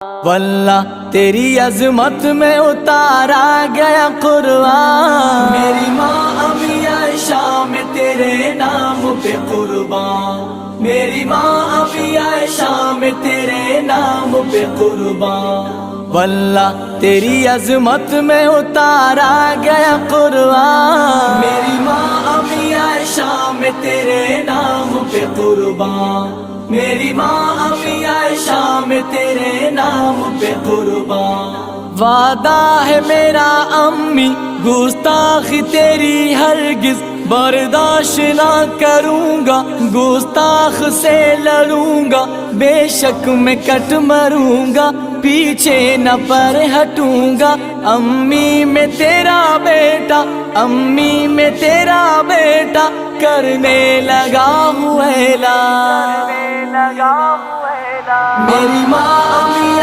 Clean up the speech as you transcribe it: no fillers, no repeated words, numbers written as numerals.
واللہ تیری عظمت میں اتارا گیا قرآن، میری ماں امی عائشہ میں تیرے نام پہ قربان، میری ماں امی عائشہ میں تیرے نام پہ قربان۔ واللہ تیری عظمت میں اتارا گیا قرآن، میری ماں امی عائشہ میں تیرے نام پہ قربان، میری ماں امی عائشہ میں تیرے نام پہ قربان۔ وعدہ ہے میرا امی گستاخی تیری ہرگز برداشت نہ کروں گا، گستاخ سے لڑوں گا، بے شک میں کٹ مروں گا، پیچھے نہ پر ہٹوں گا۔ امی میں تیرا بیٹا، امی میں تیرا بیٹا، کرنے لگا ہوں اعلان، میری ماں امی